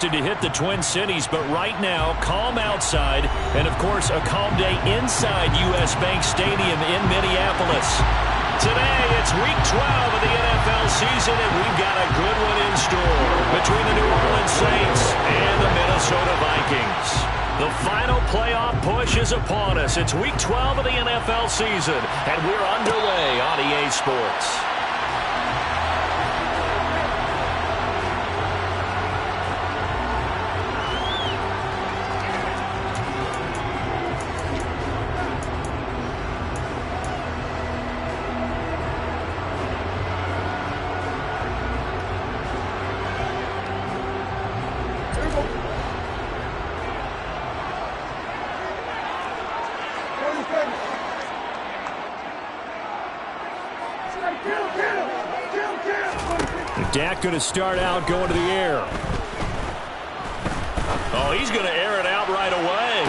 To hit the Twin Cities, but right now, calm outside, and of course, a calm day inside U.S. Bank Stadium in Minneapolis. Today, it's Week 12 of the NFL season, and we've got a good one in store between the New Orleans Saints and the Minnesota Vikings. The final playoff push is upon us. It's Week 12 of the NFL season, and we're underway on EA Sports. Dak going to start out going to the air. Oh, he's going to air it out right away.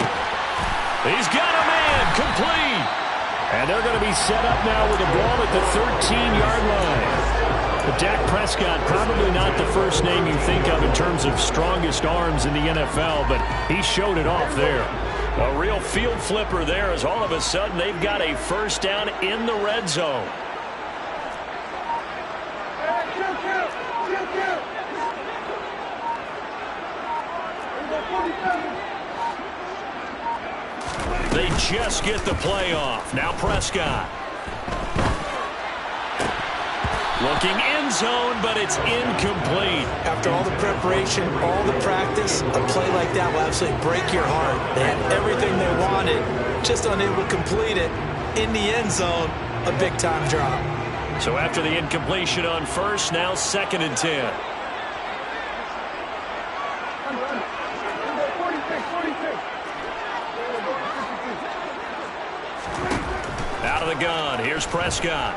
He's got a man complete. And they're going to be set up now with the ball at the 13-yard line. But Dak Prescott, probably not the first name you think of in terms of strongest arms in the NFL, but he showed it off there. A real field flipper there as all of a sudden they've got a first down in the red zone. They just get the play off. Now Prescott. Looking end zone, but it's incomplete. After all the preparation, all the practice, a play like that will absolutely break your heart. They had everything they wanted, just unable to complete it. In the end zone, a big-time drop. So after the incompletion on first, now 2nd and 10. Out of the gun, here's Prescott.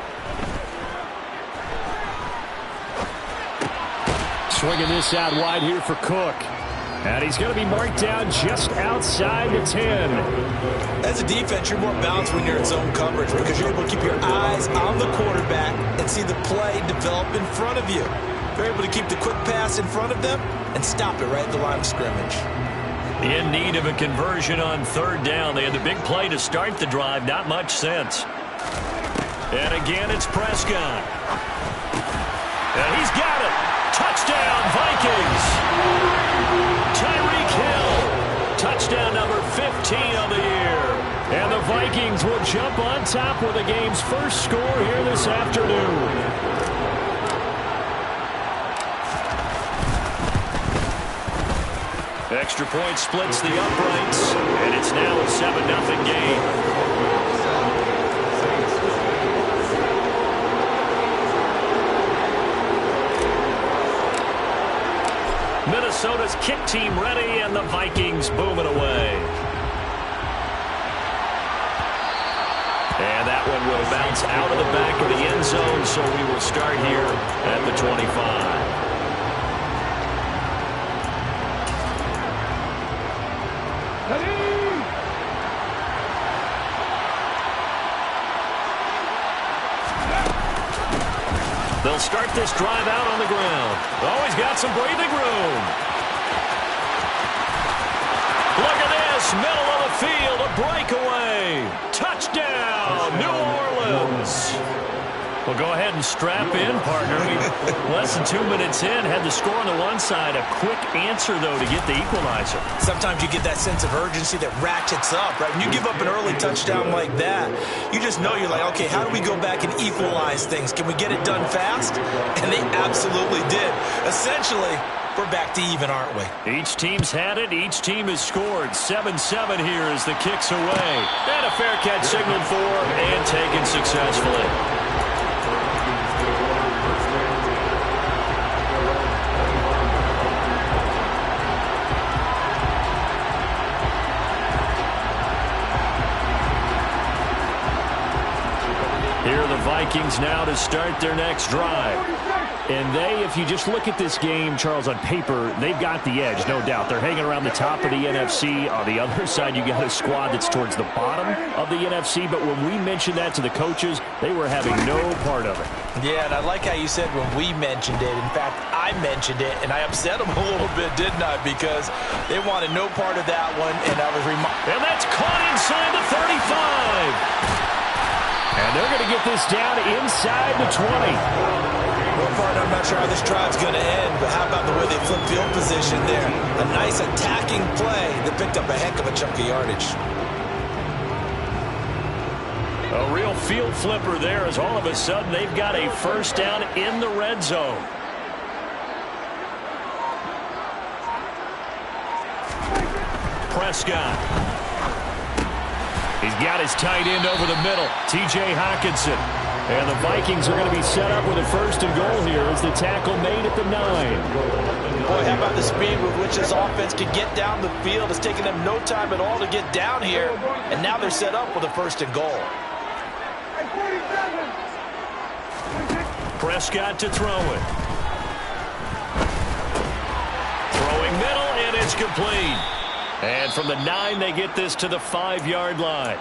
Swinging this out wide here for Cook. And he's going to be marked down just outside the 10. As a defense, you're more balanced when you're in zone coverage because you're able to keep your eyes on the quarterback and see the play develop in front of you. You're able to keep the quick pass in front of them and stop it right at the line of scrimmage. In need of a conversion on 3rd down. They had the big play to start the drive. Not much sense. And again, it's Prescott. And he's got it. Touchdown, Vikings. Tyreek Hill. Touchdown number 15 of the year. And the Vikings will jump on top with the game's first score here this afternoon. Extra point splits the uprights, and it's now a 7-0 game. Minnesota's kick team ready, and the Vikings booming away. And that one will bounce out of the back of the end zone, so we will start here at the 25. They'll start this drive out on the ground. Oh, he's got some breathing room. Look at this, middle of the field, a breakaway. Touchdown, New Orleans. Well, go ahead and strap in, partner. Less than 2 minutes in, had the score on the one side. A quick answer, though, to get the equalizer. Sometimes you get that sense of urgency that ratchets up, right? When you give up an early touchdown like that, you just know you're like, okay, how do we go back and equalize things? Can we get it done fast? And they absolutely did. Essentially, we're back to even, aren't we? Each team's had it. Each team has scored. 7-7 here as the kick's away. And a fair catch signaled for and taken successfully. Here are the Vikings now to start their next drive. And they, if you just look at this game, Charles, on paper, they've got the edge, no doubt. They're hanging around the top of the NFC. On the other side, you got a squad that's towards the bottom of the NFC. But when we mentioned that to the coaches, they were having no part of it. Yeah, and I like how you said when we mentioned it. In fact, I mentioned it, and I upset them a little bit, didn't I? Because they wanted no part of that one, and I was reminded. And that's caught inside the 35. And they're going to get this down inside the 20. Well, partner, I'm not sure how this drive's going to end, but how about the way they flip field position there? A nice attacking play that picked up a heck of a chunk of yardage. A real field flipper there, as all of a sudden they've got a first down in the red zone. Prescott. He's got his tight end over the middle, T.J. Hockenson. And the Vikings are going to be set up with a first and goal here as the tackle made at the 9. Boy, how about the speed with which this offense could get down the field? It's taken them no time at all to get down here, and now they're set up with a first and goal. Prescott to throw it. Throwing middle, and it's complete. And from the 9, they get this to the 5-yard line.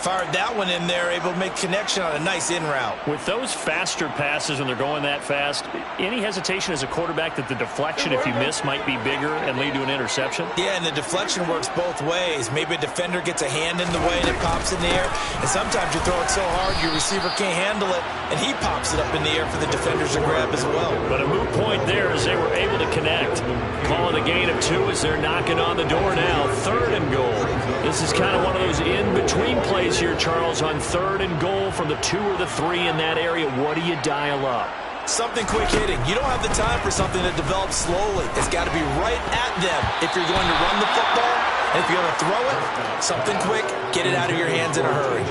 Fired that one in there, able to make connection on a nice in route. With those faster passes when they're going that fast, any hesitation as a quarterback that the deflection, if you miss, might be bigger and lead to an interception? Yeah, and the deflection works both ways. Maybe a defender gets a hand in the way and it pops in the air. And sometimes you throw it so hard your receiver can't handle it, and he pops it up in the air for the defenders to grab as well. But a moot point there as they were able to connect. Calling a gain of 2 as they're knocking on the door now. 3rd and goal. This is kind of one of those in-between plays here, Charles, on 3rd and goal from the 2 or the 3 in that area. What do you dial up? Something quick hitting. You don't have the time for something that develops slowly. It's got to be right at them if you're going to run the football. And if you're going to throw it, something quick, get it out of your hands in a hurry.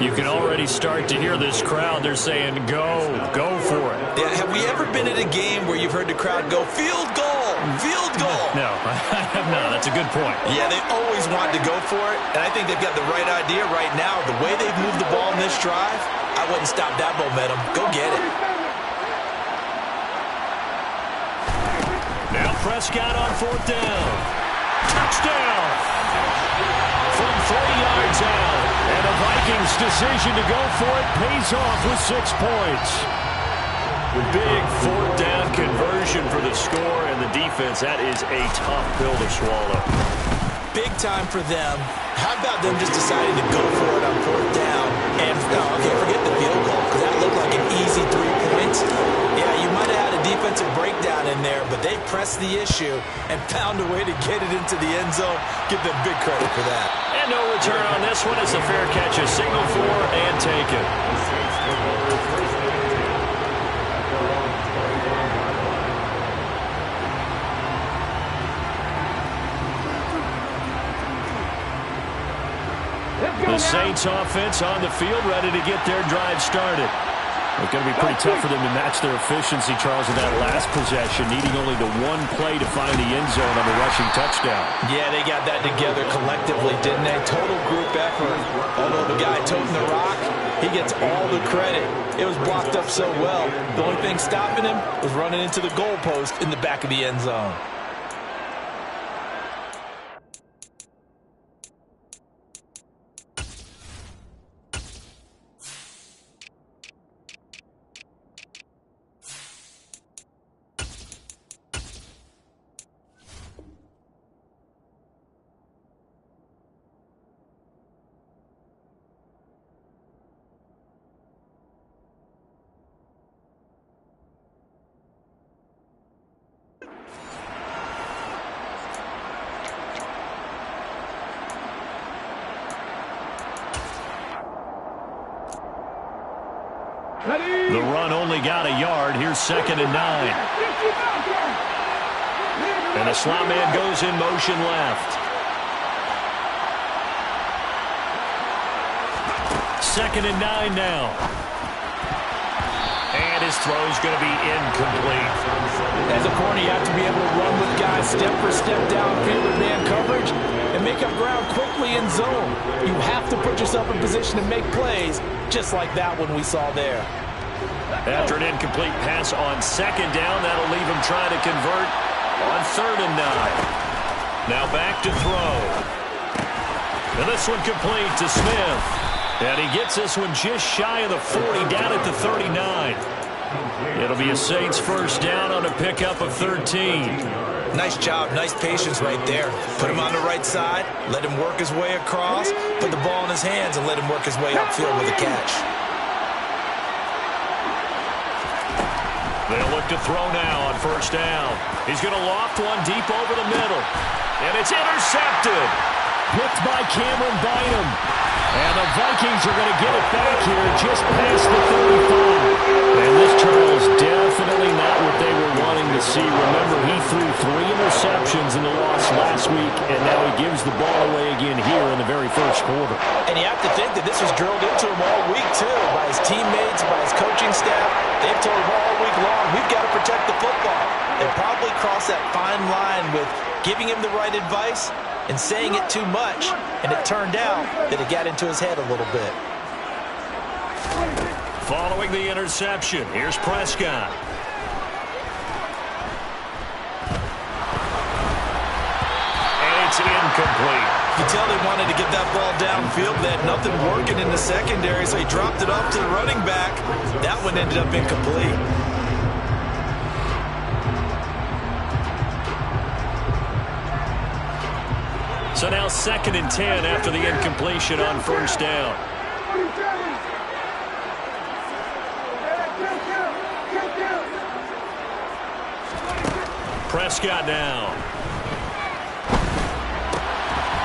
You can already start to hear this crowd. They're saying, go for it. Yeah, have we ever been at a game where you've heard the crowd go, field goal, field goal? No, I have not. That's a good point. Yeah, they always want to go for it, and I think they've got the right idea right now. The way they've moved the ball in this drive, I wouldn't stop that momentum. Go get it. Now Prescott on 4th down. Touchdown! From 30 yards out. And the Vikings' decision to go for it pays off with 6 points. The big 4th down conversion for the score, and the defense, that is a tough pill to swallow. Big time for them. How about them just deciding to go for it on 4th down? And, okay, forget the field goal, because that looked like an easy 3 points. Yeah, you might have had a defensive breakdown in there, but they pressed the issue and found a way to get it into the end zone. Give them big credit for that. And no return on this one as the fair catch is signaled for and taken. The Saints offense on the field, ready to get their drive started. It's going to be pretty tough for them to match their efficiency, Charles, in that last possession, needing only the 1 play to find the end zone on the rushing touchdown. Yeah, they got that together collectively, didn't they? Total group effort. Although the guy toting the rock, he gets all the credit. It was blocked up so well. The only thing stopping him was running into the goalpost in the back of the end zone. The run only got a yard. Here's 2nd and 9. And the slot man goes in motion left. 2nd and 9 now. And his throw's going to be incomplete. As a corner, you have to be able to run with guys step for step downfield with man coverage and make up ground quickly in zone. You have to put yourself in position to make plays, just like that one we saw there. After an incomplete pass on 2nd down, that'll leave him trying to convert on 3rd and 9. Now back to throw. And this one complete to Smith. And he gets this one just shy of the 40, down at the 39. It'll be a Saints first down on a pickup of 13. Nice job, nice patience right there. Put him on the right side, let him work his way across, put the ball in his hands, and let him work his way upfield with a catch. They'll look to throw now on first down. He's going to loft one deep over the middle. And it's intercepted. Picked by Cameron Bynum. And the Vikings are going to get it back here just past the 35. And this trial's definitely not what they were wanting to see. Remember, he threw 3 interceptions in the loss last week, and now he gives the ball away again here in the very first quarter. And you have to think that this was drilled into him all week, too, by his teammates, by his coaching staff. They've told him all week long, we've got to protect the football. They probably crossed that fine line with giving him the right advice and saying it too much, and it turned out that it got into his head a little bit. Following the interception, here's Prescott. And it's incomplete. You can tell they wanted to get that ball downfield. They had nothing working in the secondary, so he dropped it off to the running back. That one ended up incomplete. So now 2nd and 10 after the incompletion on first down. Prescott now.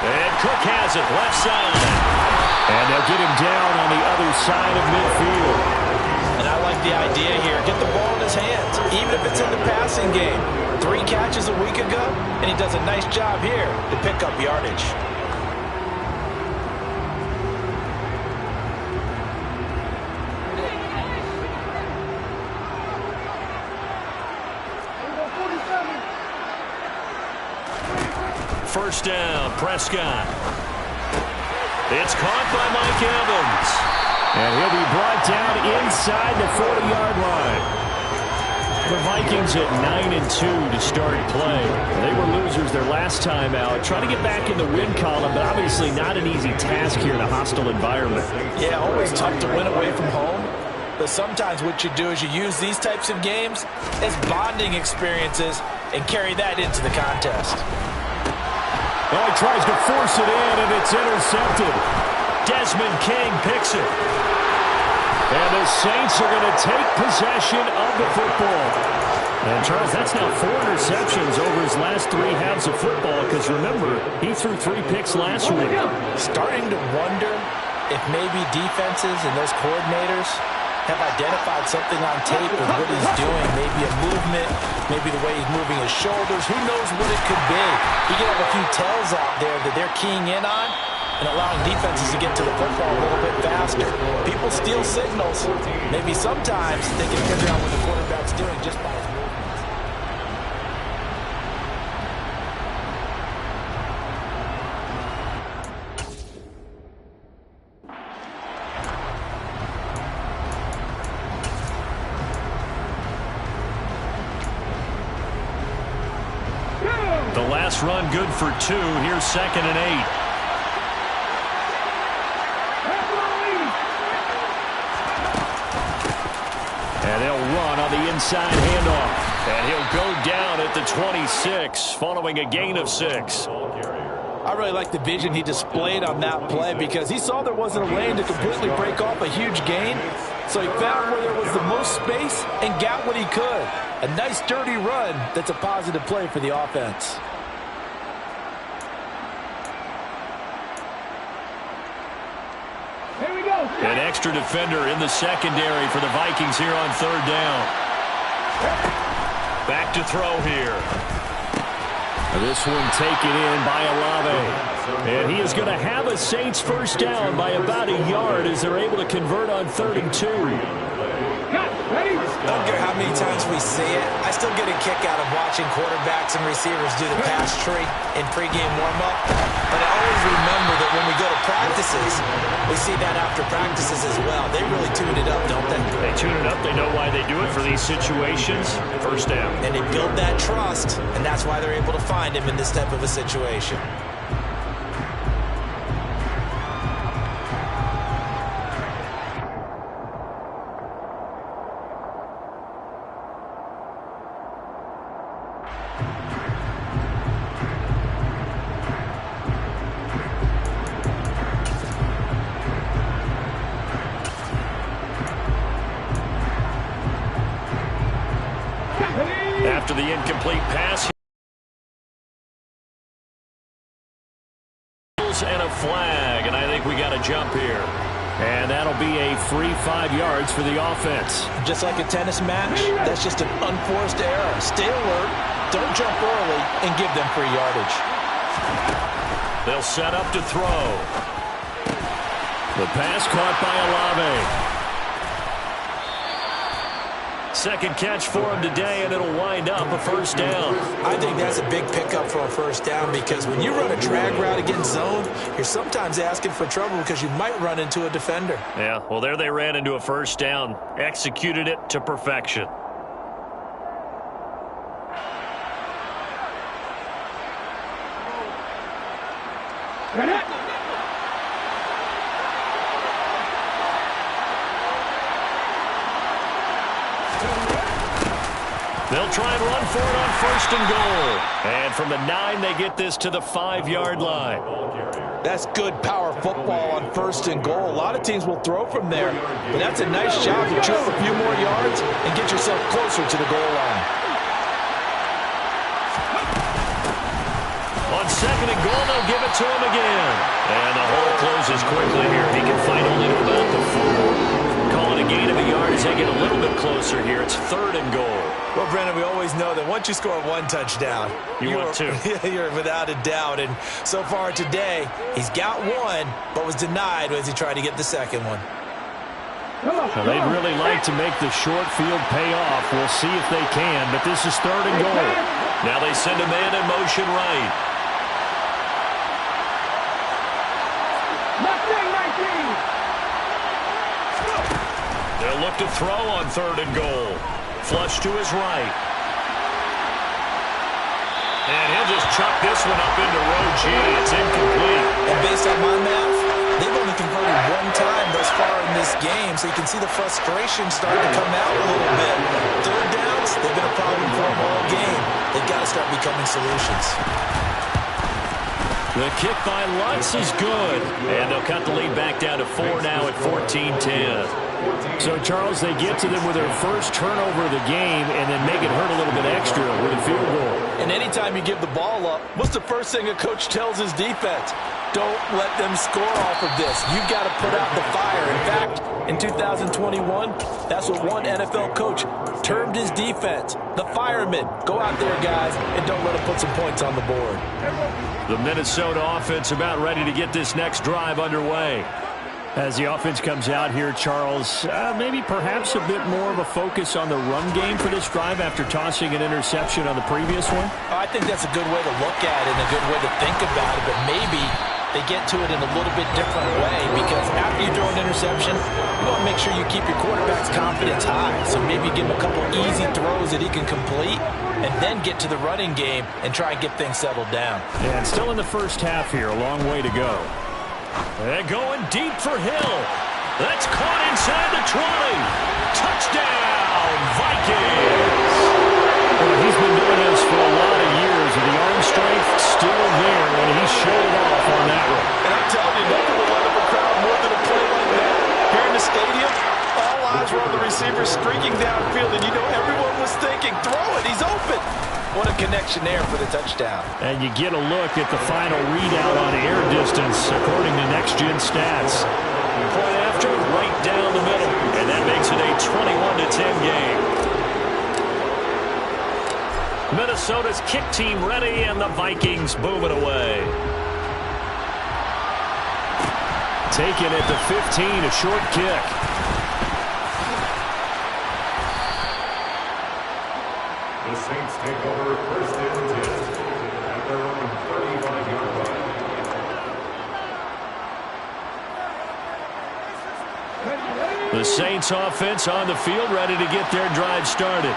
And Cook has it left side. And they'll get him down on the other side of midfield. And I like the idea here. Get the ball in his hands, even if it's in the passing game. 3 catches a week ago, and he does a nice job here to pick up yardage. First down, Prescott. It's caught by Mike Evans. And he'll be brought down inside the 40-yard line. The Vikings at 9-2 to start play. They were losers their last time out. Trying to get back in the win column, but obviously not an easy task here in a hostile environment. Yeah, always tough to win away from home. But sometimes what you do is you use these types of games as bonding experiences and carry that into the contest. Oh, he tries to force it in, and it's intercepted. Desmond King picks it. And the Saints are going to take possession of the football. And, Charles, that's now 4 interceptions over his last 3 halves of football, because, remember, he threw 3 picks last week. Starting to wonder if maybe defenses and those coordinators have identified something on tape of what he's doing. Maybe a movement, maybe the way he's moving his shoulders. Who knows what it could be? He could have a few tells out there that they're keying in on and allowing defenses to get to the football a little bit faster. People steal signals. Maybe sometimes they can figure out what the quarterback's doing just by his movements. The last run good for 2. Here's 2nd and 8. And they'll run on the inside handoff. And he'll go down at the 26 following a gain of 6. I really like the vision he displayed on that play because he saw there wasn't a lane to completely break off a huge gain. So he found where there was the most space and got what he could. A nice dirty run that's a positive play for the offense. Here we go. An extra defender in the secondary for the Vikings here on 3rd down. Back to throw here. This one taken in by Olave. And he is going to have a Saints first down by about a yard as they're able to convert on 3rd and 2. I don't care how many times we see it. I still get a kick out of watching quarterbacks and receivers do the pass tree in pregame warm-up. But I always remember that when we go to practices, we see that after practices as well. They really tune it up, don't they? They tune it up. They know why they do it for these situations. First down. And they build that trust, and that's why they're able to find him in this type of a situation. a flag, and I think we got a jump here. And that'll be a free 5 yards for the offense. Just like a tennis match, that's just an unforced error. Stay alert, don't jump early, and give them free yardage. They'll set up to throw. The pass caught by Olave. Second catch for him today, and it'll wind up a first down. I think that's a big pickup for a first down because when you run a drag route against zone, you're sometimes asking for trouble because you might run into a defender. Yeah, well, there they ran into a first down. Executed it to perfection. They'll try and run for it on first and goal. And from the 9, they get this to the 5-yard line. That's good power football on first and goal. A lot of teams will throw from there, but that's a nice job to chew up a few more yards and get yourself closer to the goal line. On second and goal, they'll give it to him again. And the hole closes quickly here. He can fight only to about the 4. Call it a gain of a yard as they get a little bit closer here. It's third and goal. Well, Brendan, we always know that once you score 1 touchdown, you're without a doubt. And so far today, he's got 1, but was denied as he tried to get the second one. Well, they'd really like to make the short field pay off. We'll see if they can, but this is third and goal. Now they send a man in motion right. They'll look to throw on third and goal. Flush to his right. And he'll just chuck this one up into row G. It's incomplete. And based on my math, they've only converted 1 time thus far in this game, so you can see the frustration starting to come out a little bit. Third downs, they've been a problem for them all game. They've got to start becoming solutions. The kick by Lutz is good. And they'll cut the lead back down to 4 now at 14-10. So, Charles, they get to them with their first turnover of the game and then make it hurt a little bit extra with a field goal. And anytime you give the ball up, what's the first thing a coach tells his defense? Don't let them score off of this. You've got to put out the fire. In fact, in 2021, that's what one NFL coach termed his defense. The firemen. Go out there, guys, and don't let them put some points on the board. The Minnesota offense about ready to get this next drive underway. As the offense comes out here, Charles, maybe perhaps a bit more of a focus on the run game for this drive after tossing an interception on the previous one? I think that's a good way to look at it and a good way to think about it, but maybe they get to it in a little bit different way because after you throw an interception, you want to make sure you keep your quarterback's confidence high. So maybe give him a couple easy throws that he can complete and then get to the running game and try and get things settled down. And still in the first half here, a long way to go. They're going deep for Hill. That's caught inside the 20. Touchdown, Vikings. Well, he's been doing this for a lot of years, and the arm strength still there, and he showed it off on that one. And I'm telling you, nothing will light up a crowd more than a play like that. Here in the stadium, all eyes were on the receiver streaking downfield, and you know everyone was thinking, throw it, he's open. What a connection there for the touchdown. And you get a look at the final readout on air distance, according to Next Gen Stats. Point after, right down the middle. And that makes it a 21-10 game. Minnesota's kick team ready, and the Vikings boom it away. Taken at the 15, a short kick. The Saints take over first and 10 at their own 35-yard line. The Saints offense on the field ready to get their drive started.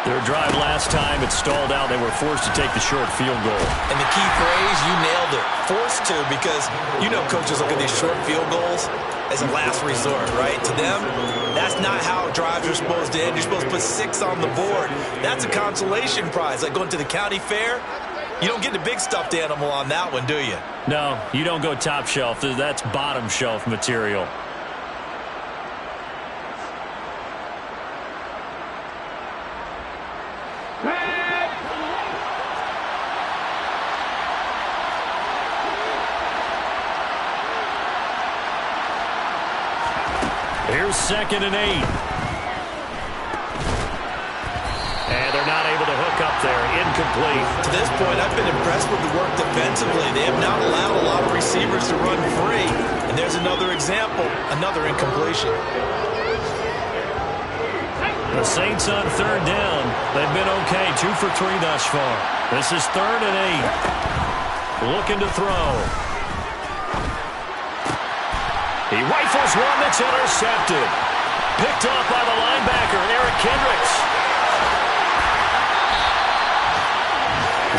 Their drive last time, it stalled out. They were forced to take the short field goal. And the key phrase, you nailed it. Forced to, because you know coaches look at these short field goals as a last resort, right? To them, that's not how drives are supposed to end. You're supposed to put 6 on the board. That's a consolation prize. Like going to the county fair, you don't get the big stuffed animal on that one, do you? No, you don't go top shelf. That's bottom shelf material. Here's 2nd and 8. And they're not able to hook up there. Incomplete. To this point, I've been impressed with the work defensively. They have not allowed a lot of receivers to run free. And there's another example, another incompletion. The Saints on 3rd down. They've been okay, 2 for 3 thus far. This is 3rd and 8. Looking to throw. He rifles one that's intercepted. Picked off by the linebacker, Eric Kendricks.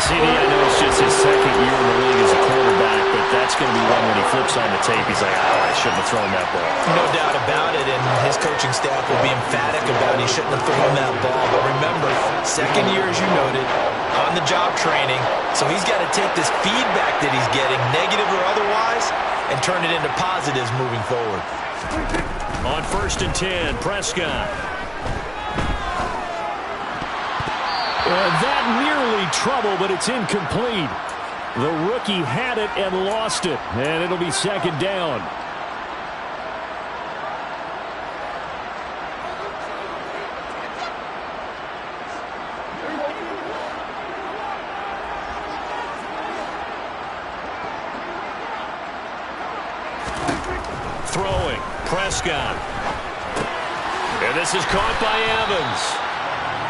CD, I know it's just his 2nd year in the league as a quarterback, but that's going to be one when he flips on the tape. He's like, oh, I shouldn't have thrown that ball. No doubt about it, and his coaching staff will be emphatic about he shouldn't have thrown that ball. But remember, 2nd year, as you noted, on-the-job training, so he's got to take this feedback that he's getting, negative or otherwise, and turn it into positives moving forward. On 1st and 10, Prescott. That nearly trouble, but it's incomplete. The rookie had it and lost it, and it'll be 2nd down. Throwing, Prescott. And this is caught by Evans.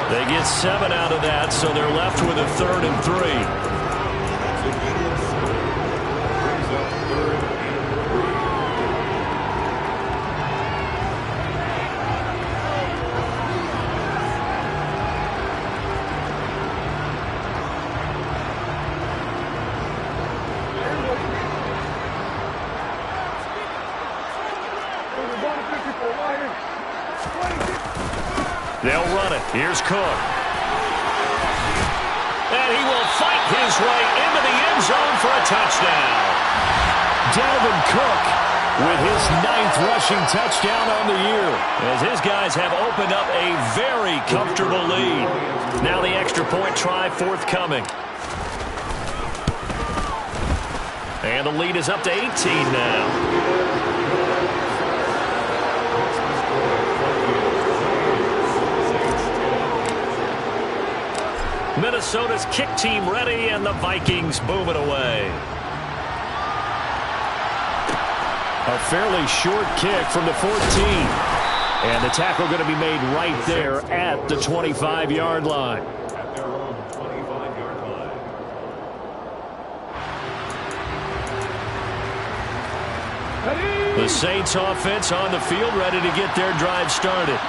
They get 7 out of that, so they're left with a 3rd and 3. They'll run it. Here's Cook. And he will fight his way into the end zone for a touchdown. Dalvin Cook with his 9th rushing touchdown on the year, as his guys have opened up a very comfortable lead. Now the extra point try forthcoming. And the lead is up to 18 now. Minnesota's kick team ready, and the Vikings boom it away. A fairly short kick from the 14. And the tackle going to be made right there at the 25-yard line. At their own 25-yard line. The Saints offense on the field, ready to get their drive started.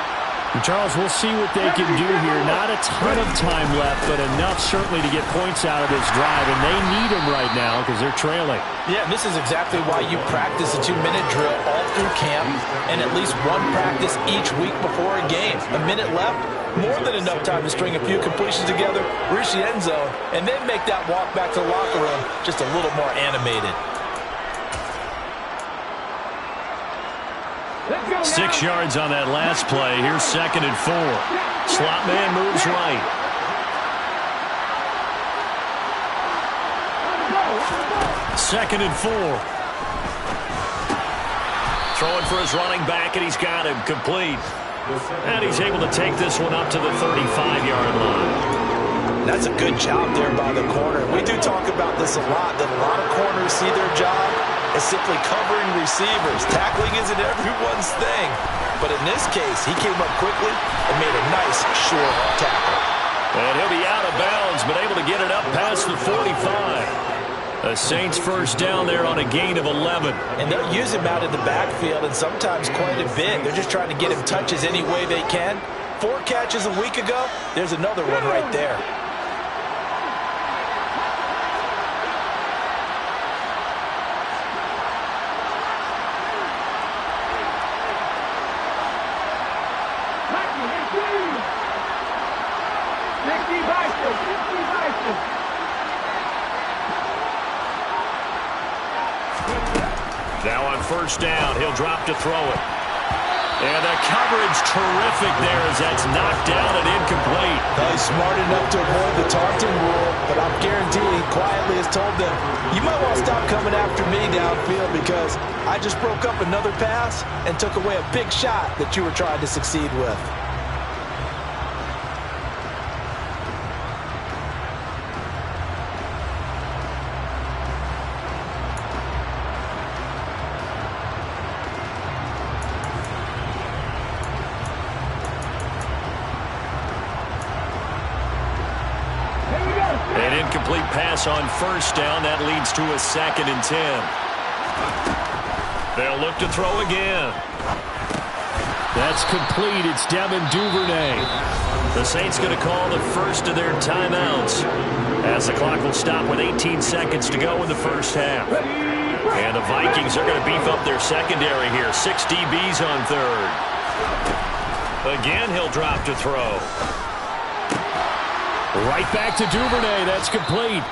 And Charles, we'll see what they can do here. Not a ton of time left, but enough certainly to get points out of this drive, and they need them right now because they're trailing. Yeah, and this is exactly why you practice a 2-minute drill all through camp and at least one practice each week before a game. A minute left, more than enough time to string a few completions together, reach the end zone, and then make that walk back to the locker room just a little more animated. 6 yards on that last play. Here's 2nd and 4. Slot man moves right. Second and 4. Throwing for his running back, and he's got him complete. And he's able to take this one up to the 35-yard line. That's a good job there by the corner. We do talk about this a lot, that a lot of corners see their job as simply covering receivers. Tackling isn't everyone's thing. But in this case, he came up quickly and made a nice, short tackle. And he'll be out of bounds, but able to get it up past the 45. The Saints first down there on a gain of 11. And they'll use him out in the backfield, and sometimes quite a bit. They're just trying to get him touches any way they can. 4 catches a week ago. There's another one right there. Now on first down, he'll drop to throw it. And the coverage terrific there as that's knocked down and incomplete. Well, he's smart enough to avoid the taunting rule, but I'm guaranteeing he quietly has told them, you might want to stop coming after me downfield because I just broke up another pass and took away a big shot that you were trying to succeed with. An incomplete pass on first down. That leads to a 2nd and 10. They'll look to throw again. That's complete. It's Devin Duvernay. The Saints going to call the first of their timeouts as the clock will stop with 18 seconds to go in the first half. And the Vikings are going to beef up their secondary here. 6 DBs on third. Again, he'll drop to throw. Right back to Duvernay. That's complete.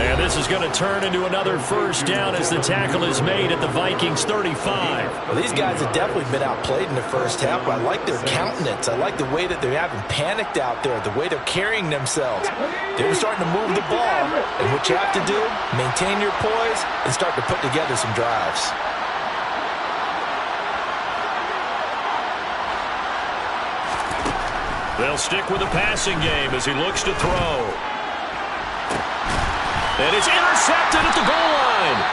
And this is going to turn into another first down as the tackle is made at the Vikings 35. Well, these guys have definitely been outplayed in the first half, but I like their countenance. I like the way that they haven't panicked out there, the way they're carrying themselves. They're starting to move the ball, and what you have to do, maintain your poise and start to put together some drives. They'll stick with the passing game as he looks to throw. And it's intercepted at the goal line.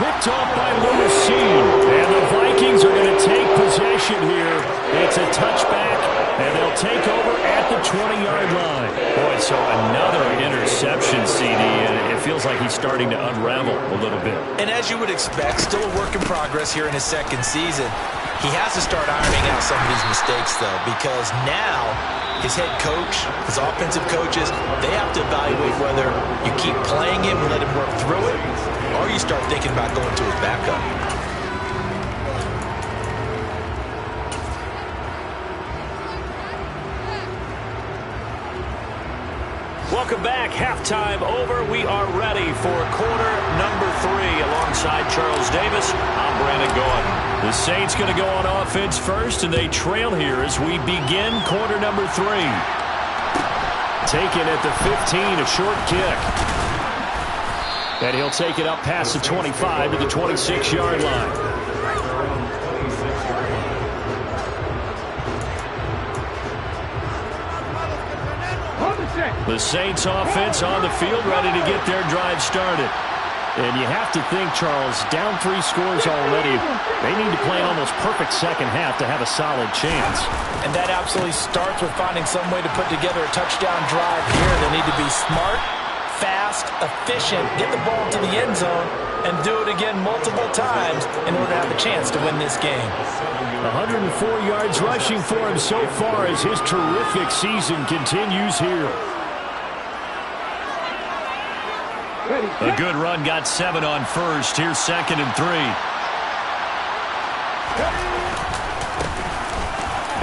Picked off by Lewis Seed. And the Vikings are going to take possession here. It's a touchback, and they'll take over at the 20-yard line. Boy, so another interception, CD, and it feels like he's starting to unravel a little bit. And as you would expect, still a work in progress here in his second season. He has to start ironing out some of these mistakes, though, because now his head coach, his offensive coaches, they have to evaluate whether you keep playing him and let him work through it, or you start thinking about going to his backup. Welcome back. Halftime over. We are ready for quarter number 3. Alongside Charles Davis, I'm Brandon Gaudin. The Saints going to go on offense first, and they trail here as we begin quarter number 3. Taken at the 15, a short kick. And he'll take it up past the 25 to the 26-yard line. The Saints offense on the field ready to get their drive started. And you have to think, Charles, down 3 scores already. They need to play an almost perfect second half to have a solid chance. And that absolutely starts with finding some way to put together a touchdown drive here. They need to be smart, fast, efficient, get the ball to the end zone, and do it again multiple times in order to have a chance to win this game. 104 yards rushing for him so far as his terrific season continues here. A good run, got 7 on first. Here's 2nd and 3.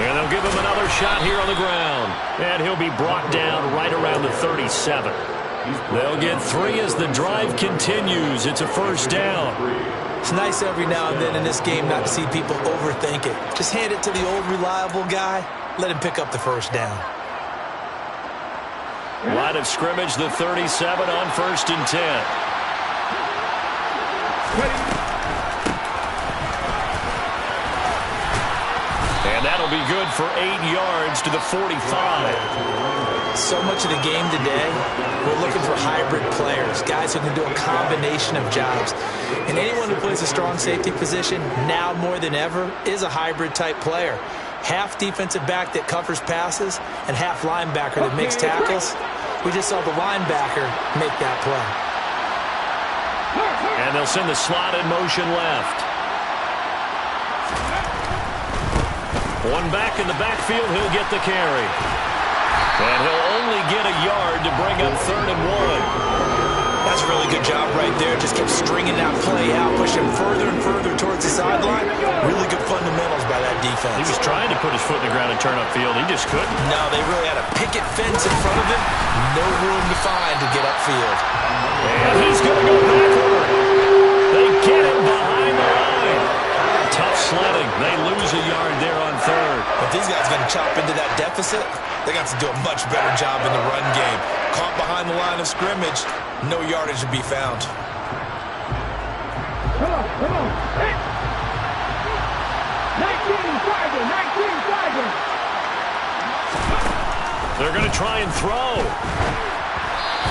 And they'll give him another shot here on the ground. And he'll be brought down right around the 37. They'll get 3 as the drive continues. It's a first down. It's nice every now and then in this game not to see people overthink it. Just hand it to the old reliable guy. Let him pick up the first down. Line of scrimmage, the 37 on 1st and 10. And that'll be good for 8 yards to the 45. So much of the game today, we're looking for hybrid players, guys who can do a combination of jobs. And anyone who plays a strong safety position, now more than ever, is a hybrid type player. Half defensive back that covers passes and half linebacker that makes tackles. We just saw the linebacker make that play. And they'll send the slot in motion left. One back in the backfield, he'll get the carry. And he'll only get a yard to bring up 3rd and 1. That's a really good job right there. Just kept stringing that play out, pushing further and further towards the sideline. Really good fundamentals by that defense. He was trying to put his foot in the ground and turn upfield. He just couldn't. No, they really had a picket fence in front of him. No room to find to get upfield. And he's going to go backward. They get it behind the line. Tough sledding. They lose a yard these guys going to chop into that deficit? They got to do a much better job in the run game. Caught behind the line of scrimmage, no yardage to be found. Come on. Hey. 19 Tiger. They're going to try and throw.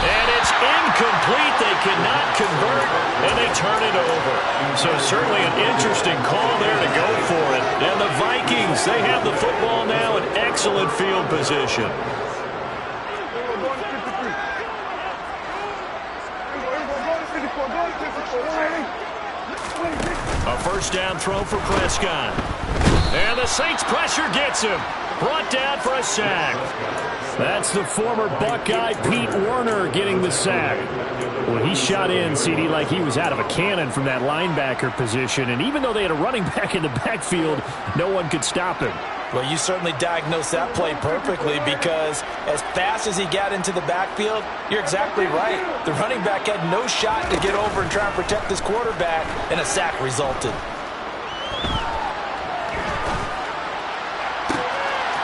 And it's incomplete. They cannot convert, and they turn it over. So certainly an interesting call there to go for it. And the Vikings, they have the football now in excellent field position. A first down throw for Prescott. And the Saints pressure gets him. Brought down for a sack. That's the former Buckeye Pete Werner getting the sack. Well, he shot in, CD, like he was out of a cannon from that linebacker position. And even though they had a running back in the backfield, no one could stop him. Well, you certainly diagnosed that play perfectly because as fast as he got into the backfield, you're exactly right. The running back had no shot to get over and try and protect his quarterback, and a sack resulted.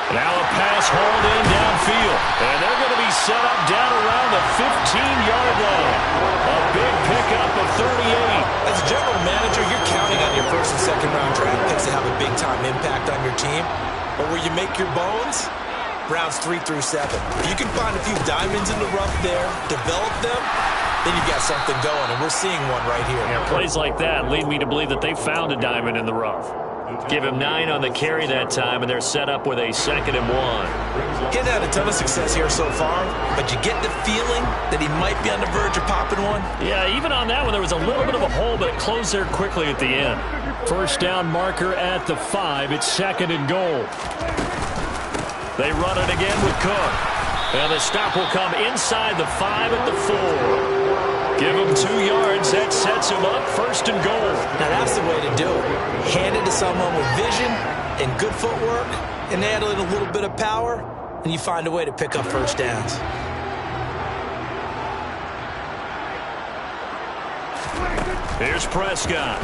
Now a pass hauled in downfield, and they're going to be set up down around the 15-yard line. A big pickup of 38. As a general manager, you're counting on your first and second round draft picks to have a big-time impact on your team. But where you make your bones, rounds 3 through 7. If you can find a few diamonds in the rough there, develop them, then you've got something going, and we're seeing one right here. Yeah, plays like that lead me to believe that they found a diamond in the rough. Give him 9 on the carry that time, and they're set up with a 2nd and 1. He's had a ton of success here so far, but you get the feeling that he might be on the verge of popping one. Yeah, even on that one, there was a little bit of a hole, but it closed there quickly at the end. First down marker at the 5. It's 2nd and goal. They run it again with Cook. And the stop will come inside the 5 at the 4. Give him 2 yards. That sets him up 1st and goal. Now that's the way to do it. Hand it to someone with vision and good footwork and add in a little bit of power, and you find a way to pick up first downs. Here's Prescott.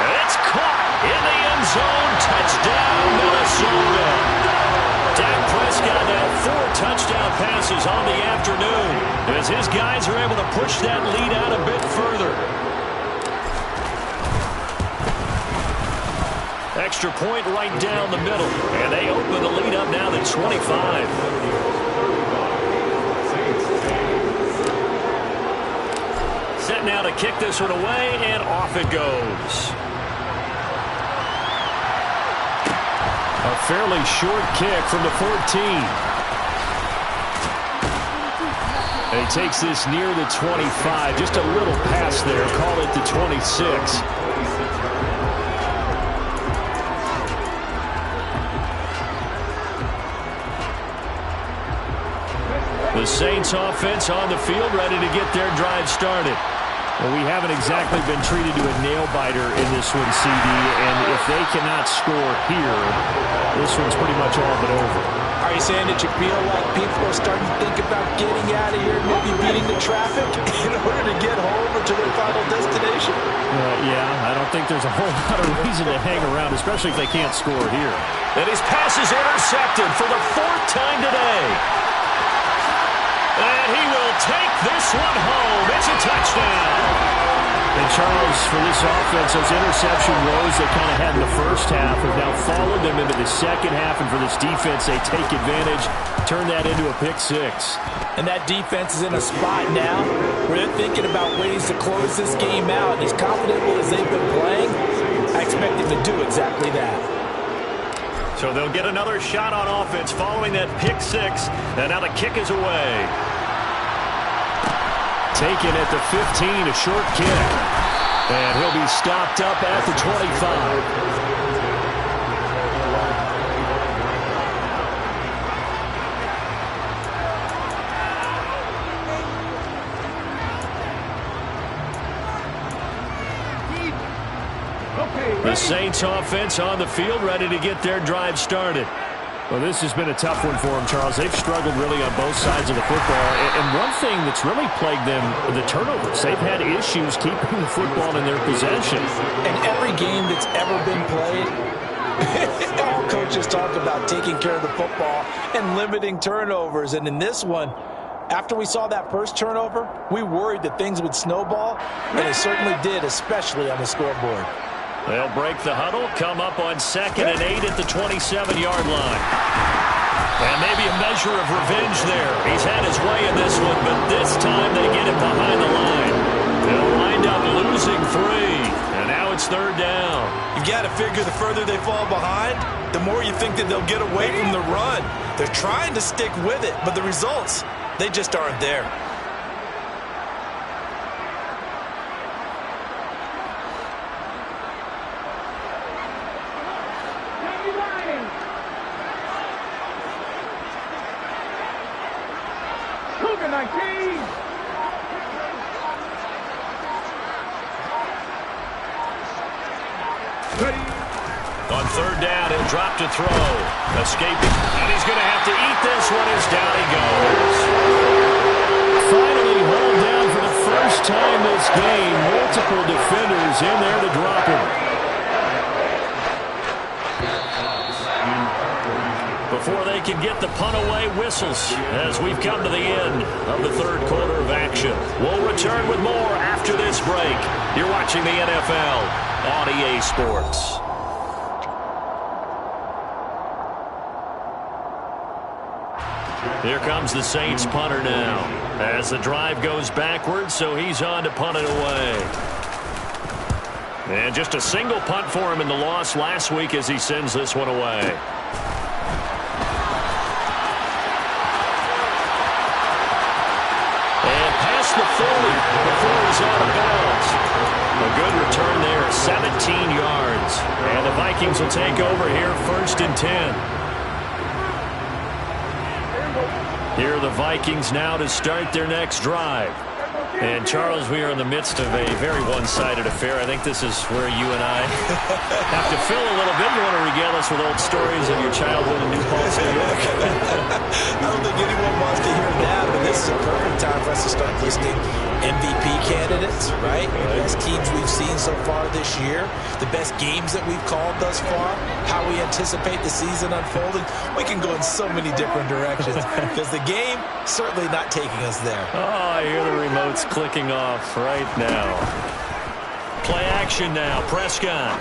It's caught in the end zone. Touchdown, Minnesota. Dak Prescott now 4 touchdown passes on the afternoon as his guys are able to push that lead out a bit further. Extra point right down the middle, and they open the lead up now to 25. Set now to kick this one away, and off it goes. A fairly short kick from the 14. And he takes this near the 25. Just a little pass there. Call it the 26. The Saints offense on the field, ready to get their drive started. Well, we haven't exactly been treated to a nail-biter in this one, CD, and if they cannot score here, this one's pretty much all but over. Are you saying that you feel like people are starting to think about getting out of here, maybe beating the traffic in order to get home or to their final destination? Yeah, I don't think there's a whole lot of reason to hang around, especially if they can't score here. And his pass is intercepted for the 4th time today. And he will take this one home. It's a touchdown. And Charles, for this offense, those interception woes they kind of had in the first half have now followed them into the second half. And for this defense, they take advantage, turn that into a pick 6. And that defense is in a spot now where they're thinking about ways to close this game out. And as confidently as they've been playing, I expect them to do exactly that. So they'll get another shot on offense following that pick 6. And now the kick is away. Taken at the 15, a short kick. And he'll be stopped up at the 25. The Saints offense on the field, ready to get their drive started. Well, this has been a tough one for them, Charles. They've struggled really on both sides of the football. And one thing that's really plagued them, the turnovers. They've had issues keeping the football in their possession. And every game that's ever been played, all coaches talk about taking care of the football and limiting turnovers. And in this one, after we saw that first turnover, we worried that things would snowball, and they certainly did, especially on the scoreboard. They'll break the huddle, come up on 2nd and 8 at the 27-yard line. And maybe a measure of revenge there. He's had his way in this one, but this time they get it behind the line. They'll wind up losing 3, and now it's 3rd down. You got to figure the further they fall behind, the more you think that they'll get away from the run. They're trying to stick with it, but the results, they just aren't there. On 3rd down, he'll drop to throw. Escaping. And he's going to have to eat this one as down he goes. Finally hauled down for the first time this game. Multiple defenders in there to drop him. Before they can get the punt away, whistles as we've come to the end of the 3rd quarter of action. We'll return with more after this break. You're watching the NFL on EA Sports. Here comes the Saints punter now as the drive goes backwards, so he's on to punt it away. And just a single punt for him in the loss last week as he sends this one away. And past the 40 before he's out of bounds. A good return there, 17 yards. And the Vikings will take over here 1st and 10. Here are the Vikings now to start their next drive. And, Charles, we are in the midst of a very one-sided affair. I think this is where you and I have to fill a little bit. You want to regale us with old stories of your childhood in New Paltz, New York? I don't think anyone wants to hear that, but this is a perfect time for us to start listing MVP candidates, right? The best teams we've seen so far this year, the best games that we've called thus far, how we anticipate the season unfolding. We can go in so many different directions because the game certainly not taking us there. Oh, I hear the remotes clicking off right now. Play action now. Prescott.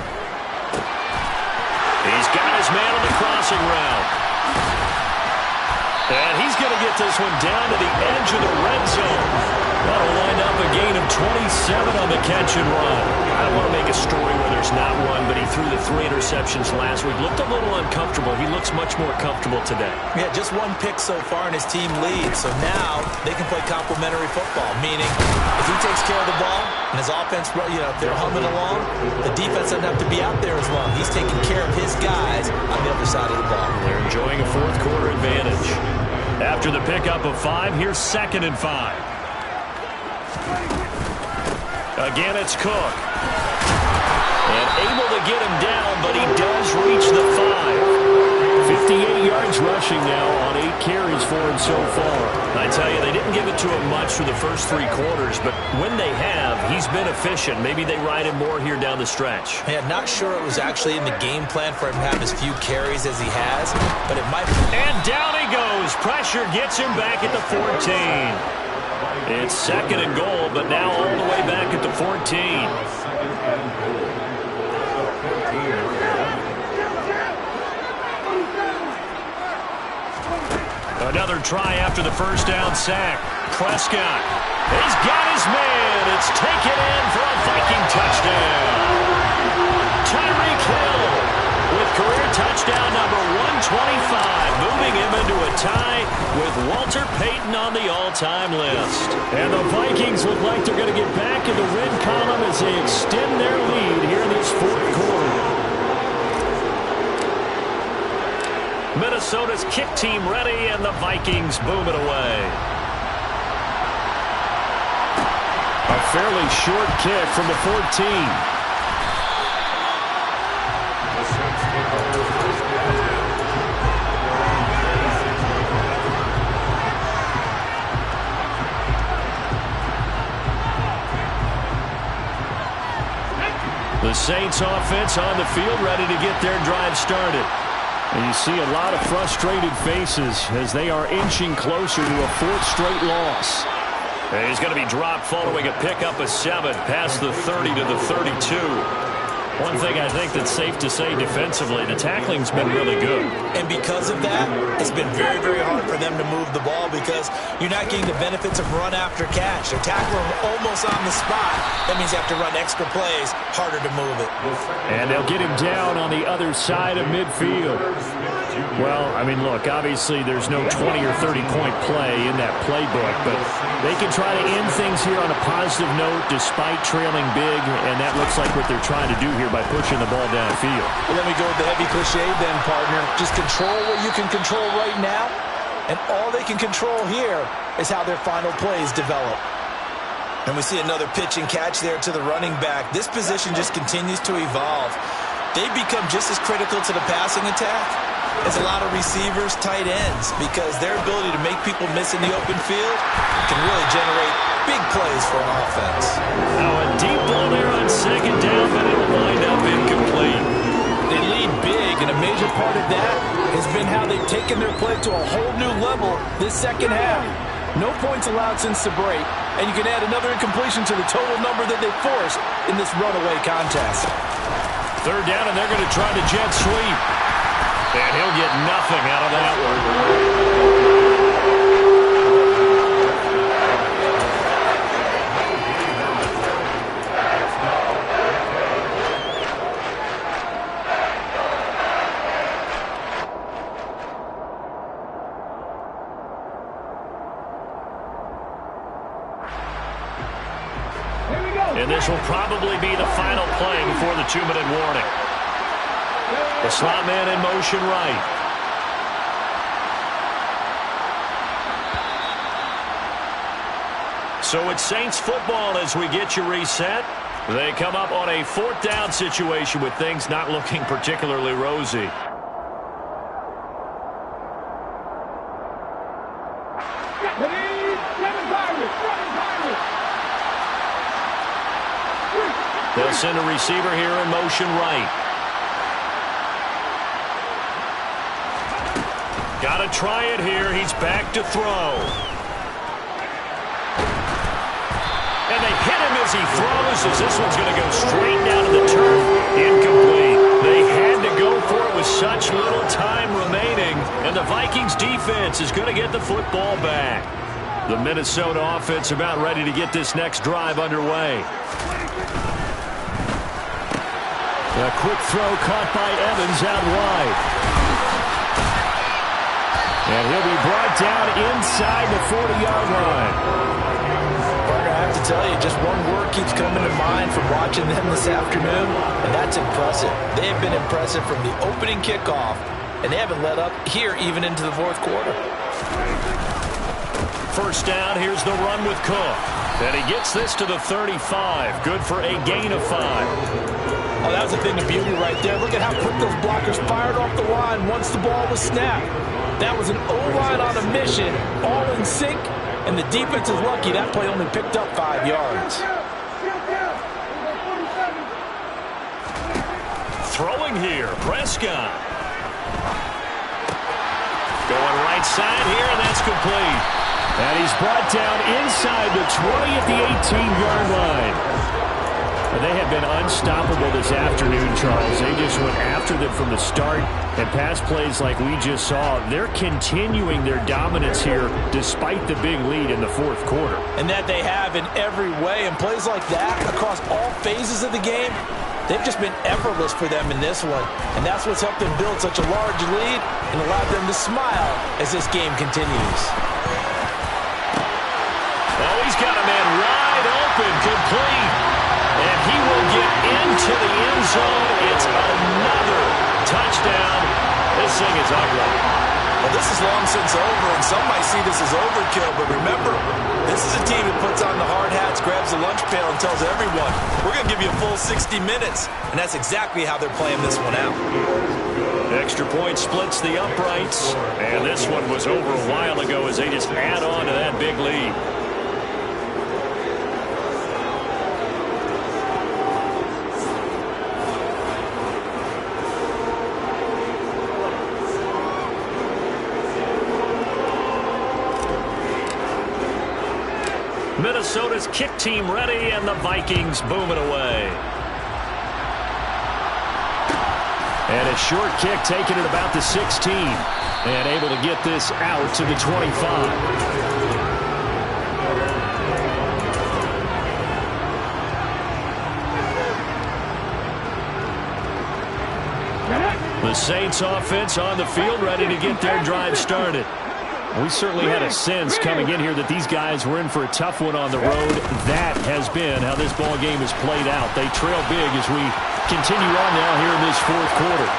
He's got his man on the crossing route. And he's going to get this one down to the edge of the red zone. That'll wind up a gain of 27 on the catch and run. I don't want to make a story where there's not one, but he threw the 3 interceptions last week. Looked a little uncomfortable. He looks much more comfortable today. Yeah, just 1 pick so far and his team leads. So now they can play complementary football, meaning if he takes care of the ball and his offense, you know, if they're humming along, the defense doesn't have to be out there as long. He's taking care of his guys on the other side of the ball. They're enjoying a 4th quarter advantage. After the pickup of 5, here's 2nd and 5. Again, it's Cook. And able to get him down, but he does reach the 5. 58 yards rushing now on 8 carries for him so far. I tell you, they didn't give it to him much for the first 3 quarters, but when they have, he's been efficient. Maybe they ride him more here down the stretch. Yeah, not sure it was actually in the game plan for him to have as few carries as he has, but it might be. And down he goes. Pressure gets him back at the 14. It's 2nd and goal, but now all the way back at the 14. Another try after the first down sack. Prescott. He's got his man. It's taken in for a Viking touchdown. Tyreek Hill with career touchdown number 125, moving him into a tie with Walter Payton on the all-time list. And the Vikings look like they're going to get back in the win column as they extend their lead here in this 4th quarter. Minnesota's kick team ready, and the Vikings boom it away. A fairly short kick from the 14. The Saints offense on the field, ready to get their drive started. And you see a lot of frustrated faces as they are inching closer to a fourth straight loss. And he's going to be dropped following a pickup of 7 past the 30 to the 32. One thing I think that's safe to say defensively, the tackling's been really good. And because of that, it's been very, very hard for them to move the ball because you're not getting the benefits of run after catch. They're tackling almost on the spot. That means you have to run extra plays, harder to move it. And they'll get him down on the other side of midfield. Well, I mean, look, obviously there's no 20 or 30-point play in that playbook, but they can try to end things here on a positive note despite trailing big, and that looks like what they're trying to do here by pushing the ball downfield. Well, let me go with the heavy cliche then, partner. Just control what you can control right now, and all they can control here is how their final plays develop. And we see another pitch and catch there to the running back. This position just continues to evolve. They've become just as critical to the passing attack as a lot of receivers, tight ends, because their ability to make people miss in the open field can really generate big plays for an offense. Now a deep ball there on second down, but it'll wind up incomplete. They lead big, and a major part of that has been how they've taken their play to a whole new level this second half. No points allowed since the break, and you can add another incompletion to the total number that they forced in this runaway contest. Third down, and they're going to try the jet sweep. And he'll get nothing out of that one. And this will probably be the final play before the 2-minute warning. The slot man in motion right. So it's Saints football as we get you reset. They come up on a 4th down situation with things not looking particularly rosy. They'll send a receiver here in motion right. Got to try it here. He's back to throw. And they hit him as he throws, as this one's going to go straight down to the turf. Incomplete. They had to go for it with such little time remaining, and the Vikings defense is going to get the football back. The Minnesota offense about ready to get this next drive underway. A quick throw caught by Evans out wide. And he'll be brought down inside the 40-yard line. Parker, I have to tell you, just one word keeps coming to mind from watching them this afternoon, and that's impressive. They have been impressive from the opening kickoff, and they haven't let up here even into the 4th quarter. First down, here's the run with Cook. And he gets this to the 35. Good for a gain of 5. Oh, that was a thing of beauty right there. Look at how quick those blockers fired off the line once the ball was snapped. That was an O-line on a mission, all in sync, and the defense is lucky that play only picked up 5 yards. Throwing here, Prescott. Going right side here, and that's complete. And he's brought down inside the 20 at the 18-yard line. They have been unstoppable this afternoon, Charles. They just went after them from the start, and pass plays like we just saw, they're continuing their dominance here despite the big lead in the 4th quarter. And that they have in every way, and plays like that across all phases of the game, they've just been effortless for them in this one. And that's what's helped them build such a large lead and allowed them to smile as this game continues. Oh, he's got a man wide open, complete. And he will get into the end zone. It's another touchdown. This thing is ugly. Well, this is long since over, and some might see this as overkill. But remember, this is a team that puts on the hard hats, grabs the lunch pail, and tells everyone, we're going to give you a full 60 minutes. And that's exactly how they're playing this one out. Extra point splits the uprights. And this one was over a while ago as they just add on to that big lead. Minnesota's kick team ready, and the Vikings boom it away. And a short kick taken at about the 16. And able to get this out to the 25. The Saints offense on the field, ready to get their drive started. We certainly had a sense coming in here that these guys were in for a tough one on the road. That has been how this ball game has played out. They trail big as we continue on now here in this fourth quarter.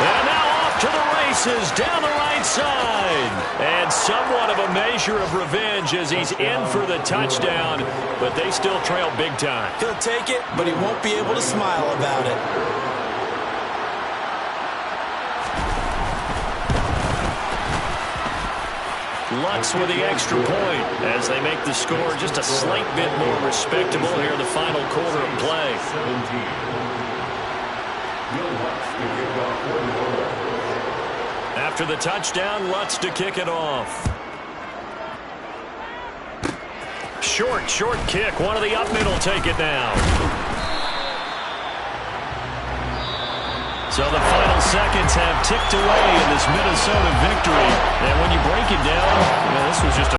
And now off to the races down the right side. And somewhat of a measure of revenge as he's in for the touchdown, but they still trail big time. He'll take it, but he won't be able to smile about it. Lutz with the extra point as they make the score just a slight bit more respectable here in the final quarter of play. After the touchdown, Lutz to kick it off. Short kick. One of the up middle take it now. So the final seconds have ticked away in this Minnesota victory. And when you break it down, this was just a